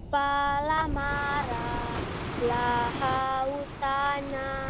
Kepala marah, lahau tanah.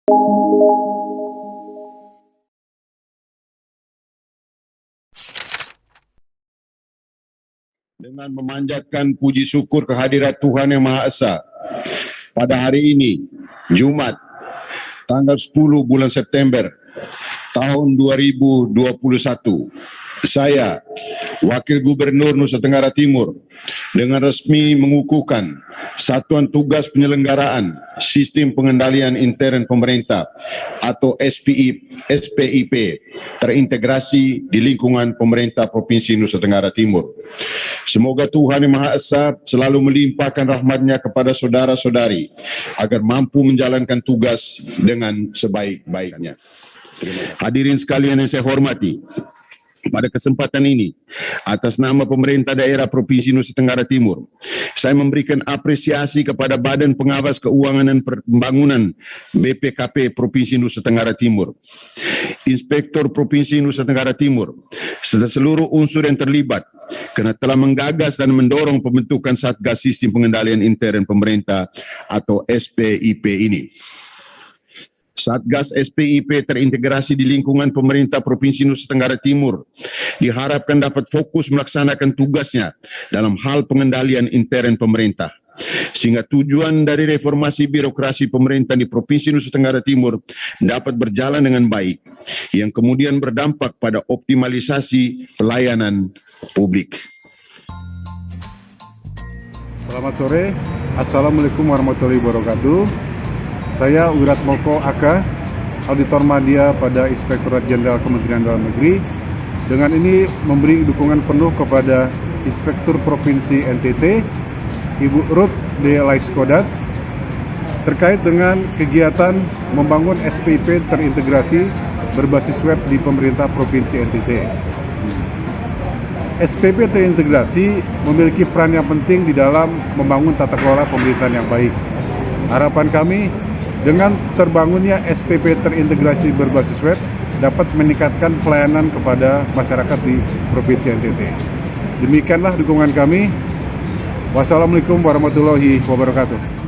Dengan memanjatkan puji syukur kehadirat Tuhan Yang Maha Esa, pada hari ini, Jumat, tanggal 10 bulan September tahun 2021, saya, Wakil Gubernur Nusa Tenggara Timur, dengan resmi mengukuhkan Satuan Tugas Penyelenggaraan Sistem Pengendalian Intern Pemerintah atau SPIP terintegrasi di lingkungan pemerintah Provinsi Nusa Tenggara Timur. Semoga Tuhan Yang Maha Esa selalu melimpahkan rahmat-Nya kepada saudara-saudari agar mampu menjalankan tugas dengan sebaik-baiknya. Hadirin sekalian yang saya hormati, pada kesempatan ini, atas nama pemerintah daerah Provinsi Nusa Tenggara Timur, saya memberikan apresiasi kepada Badan Pengawas Keuangan dan Pembangunan BPKP Provinsi Nusa Tenggara Timur, Inspektur Provinsi Nusa Tenggara Timur, serta seluruh unsur yang terlibat kerana telah menggagas dan mendorong pembentukan Satgas Sistem Pengendalian Intern Pemerintah atau SPIP ini. Satgas SPIP terintegrasi di lingkungan pemerintah Provinsi Nusa Tenggara Timur diharapkan dapat fokus melaksanakan tugasnya dalam hal pengendalian intern pemerintah, sehingga tujuan dari reformasi birokrasi pemerintah di Provinsi Nusa Tenggara Timur dapat berjalan dengan baik, yang kemudian berdampak pada optimalisasi pelayanan publik. Selamat sore, Assalamualaikum warahmatullahi wabarakatuh. Saya Wiratmoko AK, Auditor Madya pada Inspektorat Jenderal Kementerian Dalam Negeri. Dengan ini memberi dukungan penuh kepada Inspektur Provinsi NTT, Ibu Ruth D. Laiskodat, terkait dengan kegiatan membangun SPIP terintegrasi berbasis web di pemerintah Provinsi NTT. SPIP terintegrasi memiliki peran yang penting di dalam membangun tata kelola pemerintahan yang baik. Harapan kami, dengan terbangunnya SPIP terintegrasi berbasis web dapat meningkatkan pelayanan kepada masyarakat di Provinsi NTT. Demikianlah dukungan kami. Wassalamualaikum warahmatullahi wabarakatuh.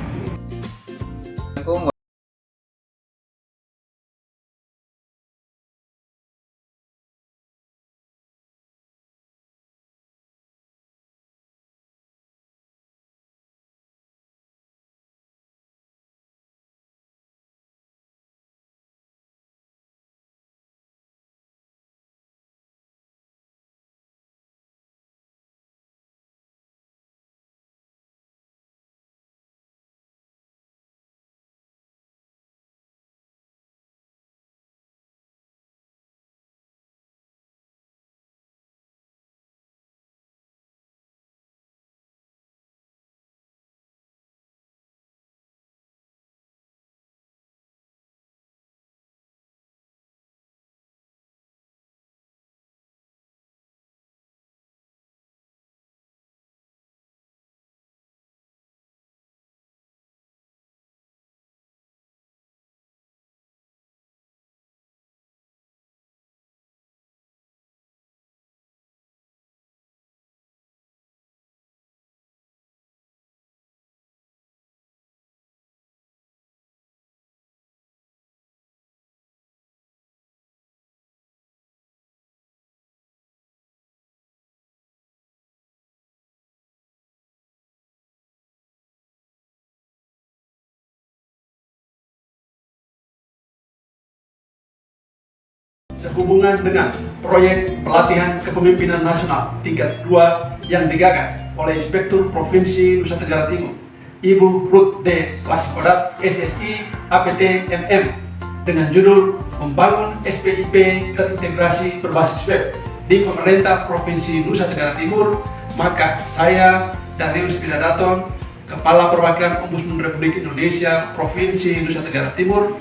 Sehubungan dengan proyek pelatihan kepemimpinan nasional tingkat 2 yang digagas oleh Inspektur Provinsi Nusa Tenggara Timur, Ibu Ruth D. Laiskodat, SSI APT MM, dengan judul Membangun SPIP terintegrasi berbasis web di pemerintah Provinsi Nusa Tenggara Timur, maka saya, Darius Pidadaton, Kepala Perwakilan Ombudsman Republik Indonesia Provinsi Nusa Tenggara Timur,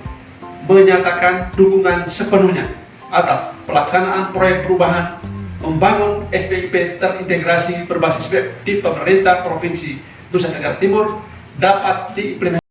menyatakan dukungan sepenuhnya atas pelaksanaan proyek perubahan membangun SPIP terintegrasi berbasis web di pemerintah Provinsi Nusa Tenggara Timur dapat diimplementasikan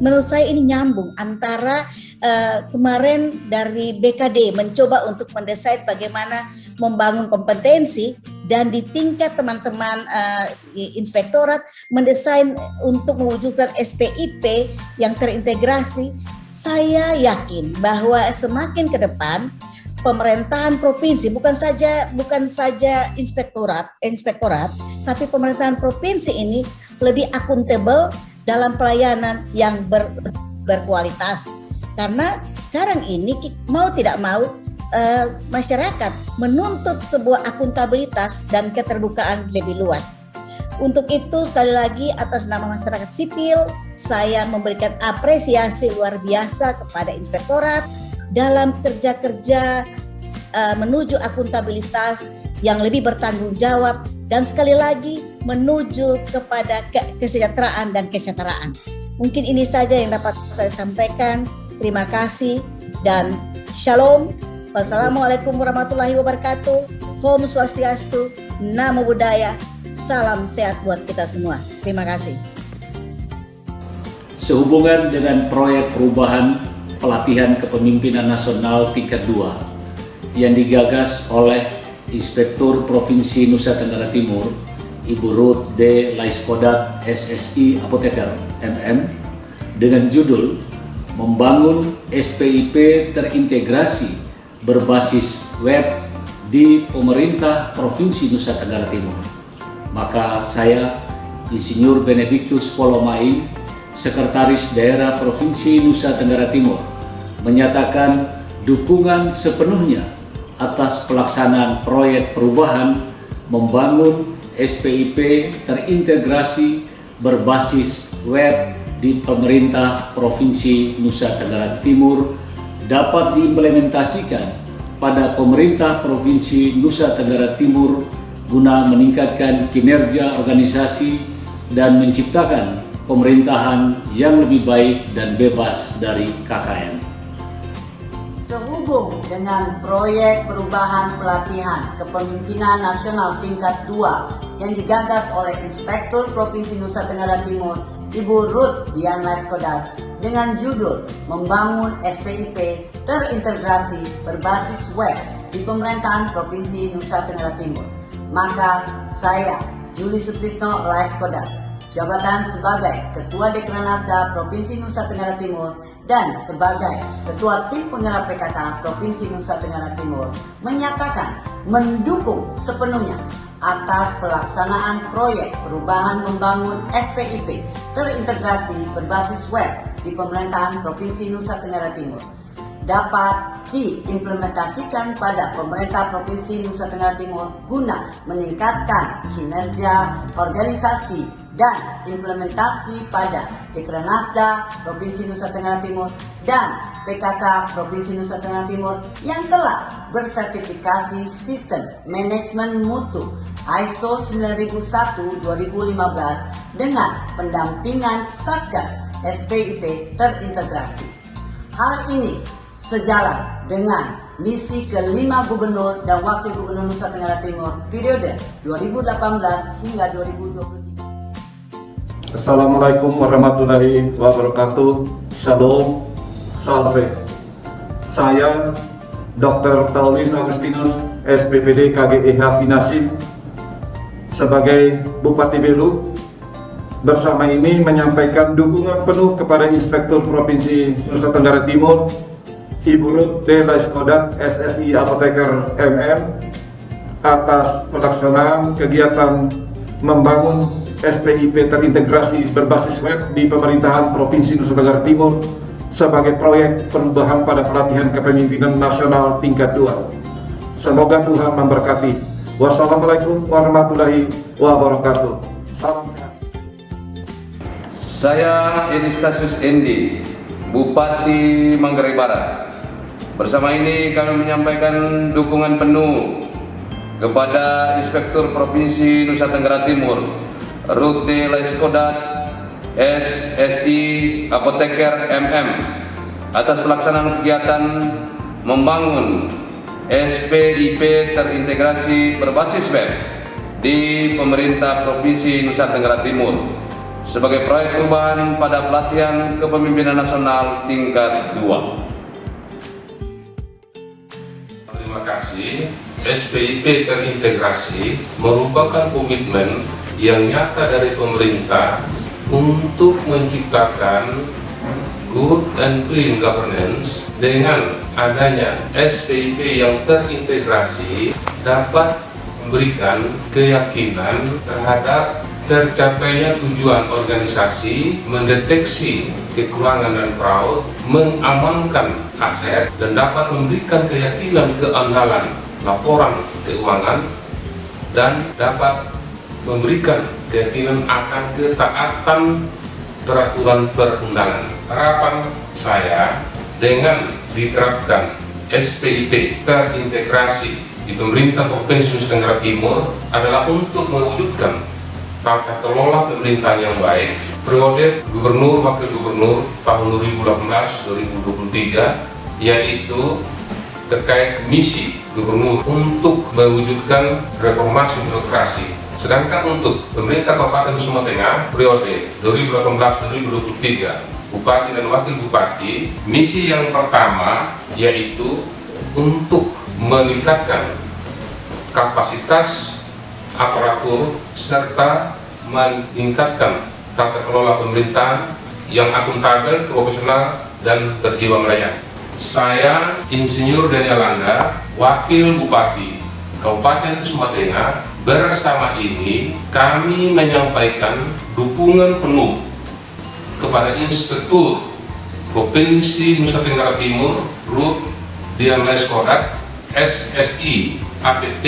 menurut saya ini nyambung antara kemarin dari BKD mencoba untuk mendesain bagaimana membangun kompetensi, dan di tingkat teman-teman inspektorat mendesain untuk mewujudkan SPIP yang terintegrasi. Saya yakin bahwa semakin ke depan pemerintahan provinsi, bukan saja inspektorat, tapi pemerintahan provinsi ini lebih akuntabel dalam pelayanan yang berkualitas. Karena sekarang ini mau tidak mau masyarakat menuntut sebuah akuntabilitas dan keterbukaan lebih luas. Untuk itu sekali lagi atas nama masyarakat sipil saya memberikan apresiasi luar biasa kepada inspektorat dalam kerja-kerja menuju akuntabilitas yang lebih bertanggung jawab, dan sekali lagi menuju kepada kesejahteraan dan kesejahteraan. Mungkin ini saja yang dapat saya sampaikan. Terima kasih dan shalom. Wassalamualaikum warahmatullahi wabarakatuh. Om Swastiastu, Namo Buddhaya. Salam sehat buat kita semua. Terima kasih. Sehubungan dengan proyek perubahan pelatihan kepemimpinan nasional tingkat 2 yang digagas oleh Inspektur Provinsi Nusa Tenggara Timur, Ibu Ruth D. Laiskodat, SSI Apoteker MM, dengan judul Membangun SPIP terintegrasi berbasis web di Pemerintah Provinsi Nusa Tenggara Timur. Maka saya, Insinyur Benediktus Polomaing, Sekretaris Daerah Provinsi Nusa Tenggara Timur, menyatakan dukungan sepenuhnya atas pelaksanaan proyek perubahan membangun SPIP terintegrasi berbasis web di Pemerintah Provinsi Nusa Tenggara Timur dapat diimplementasikan pada Pemerintah Provinsi Nusa Tenggara Timur guna meningkatkan kinerja organisasi dan menciptakan pemerintahan yang lebih baik dan bebas dari KKN. Sehubung dengan proyek perubahan pelatihan kepemimpinan nasional tingkat 2 yang digagas oleh Inspektur Provinsi Nusa Tenggara Timur, Ibu Ruth Dian Laiskodat, dengan judul Membangun SPIP terintegrasi berbasis web di Pemerintahan Provinsi Nusa Tenggara Timur. Maka saya, Juli Sutrisno Laiskodat, jabatan sebagai Ketua Dekranasda Provinsi Nusa Tenggara Timur dan sebagai Ketua Tim Penggerak PKK Provinsi Nusa Tenggara Timur, menyatakan mendukung sepenuhnya atas pelaksanaan proyek perubahan membangun SPIP terintegrasi berbasis web di Pemerintahan Provinsi Nusa Tenggara Timur dapat diimplementasikan pada Pemerintah Provinsi Nusa Tenggara Timur guna meningkatkan kinerja organisasi dan implementasi pada Dekranasda Provinsi Nusa Tenggara Timur dan PKK Provinsi Nusa Tenggara Timur yang telah bersertifikasi Sistem Manajemen Mutu ISO 9001-2015 dengan pendampingan Satgas SPIP terintegrasi. Hal ini sejalan dengan misi ke-5 Gubernur dan Wakil Gubernur Nusa Tenggara Timur periode 2018 hingga 2020. Assalamualaikum warahmatullahi wabarakatuh. Shalom, salve. Saya Dr. Taulin Agustinus, SPPD KGEH Finasim, sebagai Bupati Belu, bersama ini menyampaikan dukungan penuh kepada Inspektur Provinsi Nusa Tenggara Timur, Ibu Ruth D. Laiskodat, SSI Apoteker MM, atas pelaksanaan kegiatan membangun SPIP terintegrasi berbasis web di Pemerintahan Provinsi Nusa Tenggara Timur sebagai proyek perubahan pada pelatihan kepemimpinan nasional tingkat 2. Semoga Tuhan memberkati. Wassalamualaikum warahmatullahi wabarakatuh. Salam sehat. Saya Enistasius Endi, Bupati Manggarai Barat. Bersama ini kami menyampaikan dukungan penuh kepada Inspektur Provinsi Nusa Tenggara Timur, Ruth D. Laiskodat, SSI Apoteker MM, atas pelaksanaan kegiatan membangun SPIP terintegrasi berbasis web di Pemerintah Provinsi Nusa Tenggara Timur. sebagai proyek perubahan pada pelatihan kepemimpinan nasional tingkat 2. Terima kasih. SPIP terintegrasi merupakan komitmen yang nyata dari pemerintah untuk menciptakan good and clean governance. Dengan adanya SPIP yang terintegrasi dapat memberikan keyakinan terhadap tercapainya tujuan organisasi, mendeteksi kekurangan dan fraud, mengamankan aset, dan dapat memberikan keyakinan keandalan laporan keuangan, dan dapat memberikan keyakinan akan ketaatan peraturan perundangan. Harapan saya dengan diterapkan SPIP terintegrasi di pemerintah Provinsi Nusa Tenggara Timur adalah untuk mewujudkan tata kelola pemerintahan yang baik periode gubernur wakil gubernur tahun 2018-2023, yaitu terkait misi gubernur untuk mewujudkan reformasi birokrasi. Sedangkan untuk pemerintah Kabupaten Sumba Tengah periode 2018-2023, bupati dan wakil bupati, misi yang pertama yaitu untuk meningkatkan kapasitas aparatur serta meningkatkan tata kelola pemerintahan yang akuntabel, profesional, dan berjiwa melayani. Saya Insinyur Daniel Landa, Wakil Bupati Kabupaten Sumba Tengah, bersama ini kami menyampaikan dukungan penuh kepada Inspektur Provinsi Nusa Tenggara Timur, Rut Dian Laiskodat, SSI, APT,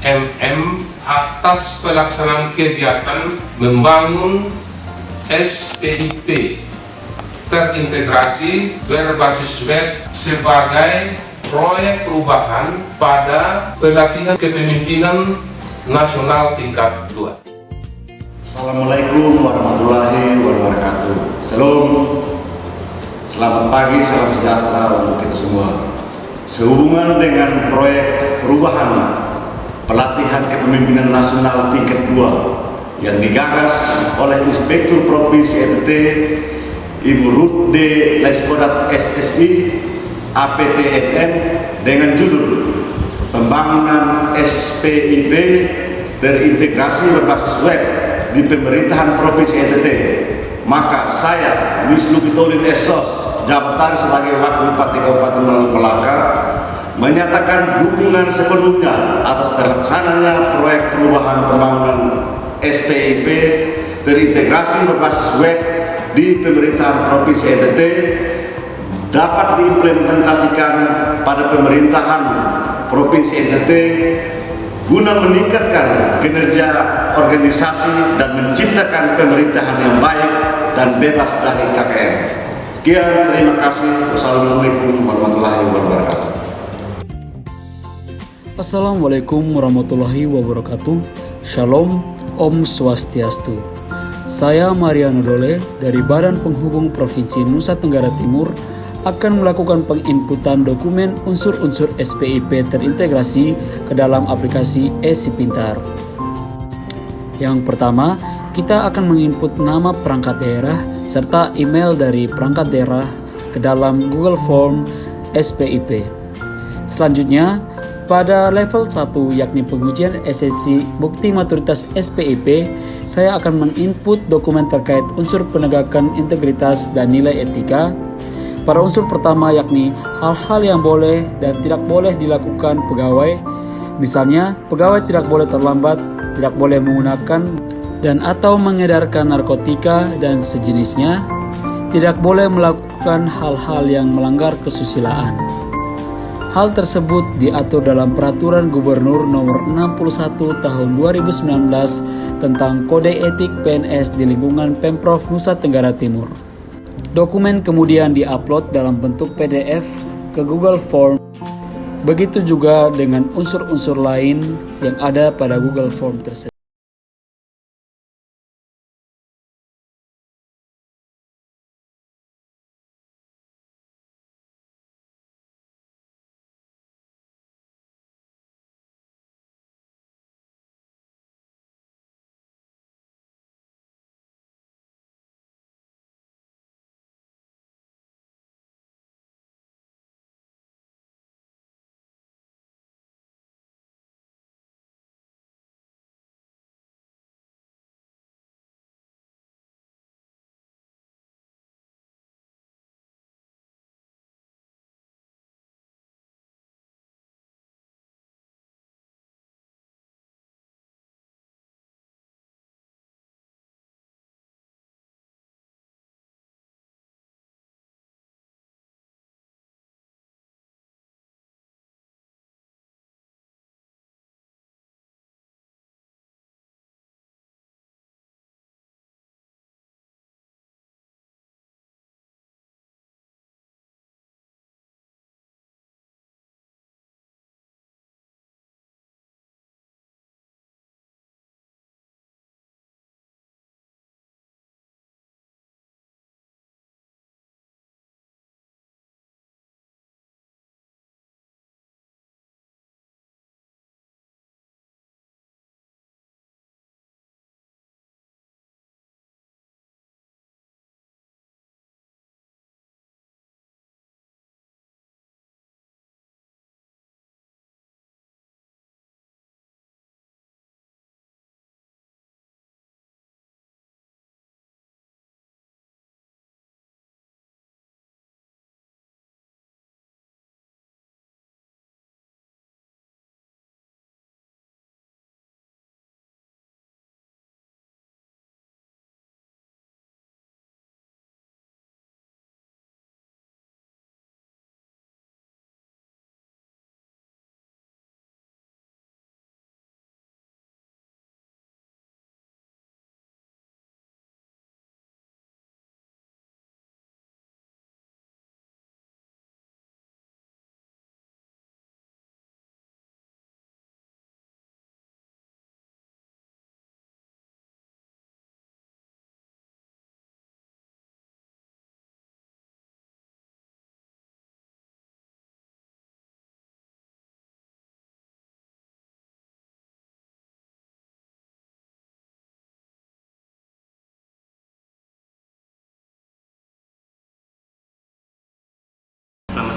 MM atas pelaksanaan kegiatan membangun SPIP terintegrasi berbasis web sebagai proyek perubahan pada pelatihan kepemimpinan nasional tingkat 2. Assalamualaikum warahmatullahi wabarakatuh. Selamat pagi, salam sejahtera untuk kita semua. Sehubungan dengan proyek perubahan pelatihan kepemimpinan nasional tingkat 2 yang digagas oleh Inspektur Provinsi NTT Ibu Rut D. Laiskodat SSI APTMM dengan judul Pembangunan SPIP terintegrasi berbasis web di pemerintahan Provinsi NTT, maka saya Wisnu Kitolin Esos, jabatan sebagai Wakil Bupati Kabupaten Melaka, menyatakan dukungan sepenuhnya atas terlaksananya proyek perubahan pembangunan SPIP terintegrasi berbasis web di pemerintahan Provinsi NTT dapat diimplementasikan pada pemerintahan Provinsi NTT guna meningkatkan kinerja organisasi dan menciptakan pemerintahan yang baik dan bebas dari KKN. Sekian, terima kasih. Wassalamualaikum warahmatullahi wabarakatuh. Assalamualaikum warahmatullahi wabarakatuh. Shalom, Om Swastiastu. Saya Mariano Dole dari Badan Penghubung Provinsi Nusa Tenggara Timur akan melakukan penginputan dokumen unsur-unsur SPIP terintegrasi ke dalam aplikasi SI Pintar. Yang pertama, kita akan menginput nama perangkat daerah serta email dari perangkat daerah ke dalam Google Form SPIP. Selanjutnya, pada level 1 yakni pengujian esensi bukti maturitas SPIP, saya akan menginput dokumen terkait unsur penegakan integritas dan nilai etika. Pada unsur pertama yakni hal-hal yang boleh dan tidak boleh dilakukan pegawai. Misalnya, pegawai tidak boleh terlambat, tidak boleh menggunakan dan atau mengedarkan narkotika dan sejenisnya, tidak boleh melakukan hal-hal yang melanggar kesusilaan. Hal tersebut diatur dalam Peraturan Gubernur Nomor 61 Tahun 2019 tentang Kode Etik PNS di lingkungan Pemprov Nusa Tenggara Timur. Dokumen kemudian diupload dalam bentuk PDF ke Google Form. Begitu juga dengan unsur-unsur lain yang ada pada Google Form tersebut.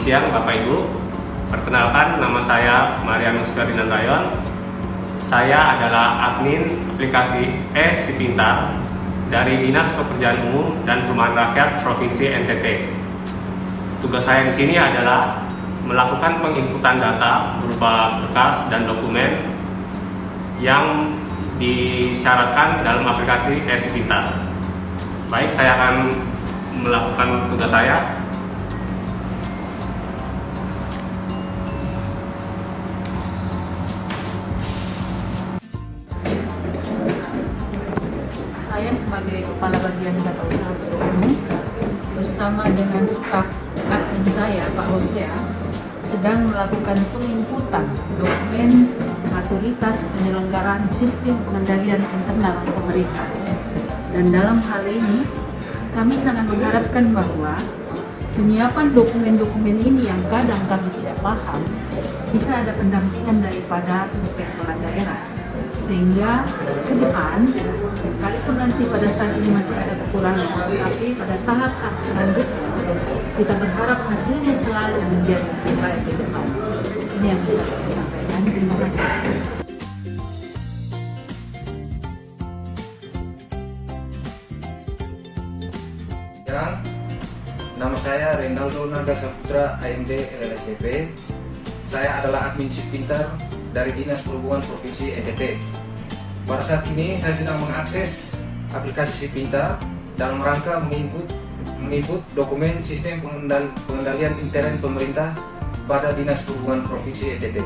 siang Bapak Ibu. Perkenalkan, nama saya Marianus Ferdinand Rayon. Saya adalah admin aplikasi Si Pintar dari Dinas Pekerjaan Umum dan Perumahan Rakyat Provinsi NTT. Tugas saya di sini adalah melakukan penginputan data berupa berkas dan dokumen yang disyaratkan dalam aplikasi Si Pintar. Baik, saya akan melakukan tugas saya. Saya sebagai Kepala Bagian Data Usaha BUMN bersama dengan staf admin saya, Pak Hosea, sedang melakukan penginputan dokumen maturitas penyelenggaraan sistem pengendalian internal pemerintah. Dan dalam hal ini, kami sangat mengharapkan bahwa penyiapan dokumen-dokumen ini yang kadang kami tidak paham, bisa ada pendampingan daripada inspektorat daerah. Sehingga ke depan, sekalipun nanti pada saat ini masih ada kekurangan, tapi pada tahap selanjutnya, kita berharap hasilnya selalu menjadi lebih baik ke depan. Ini yang bisa kami sampaikan. Terima kasih. Nama saya Renaldo Naga Saputra, AMD LLSDP. Saya adalah admin Si Pintar dari Dinas Perhubungan Provinsi NTT. Pada saat ini saya sedang mengakses aplikasi Si Pintar dalam rangka menginput dokumen sistem pengendalian intern pemerintah pada Dinas Perhubungan Provinsi NTT.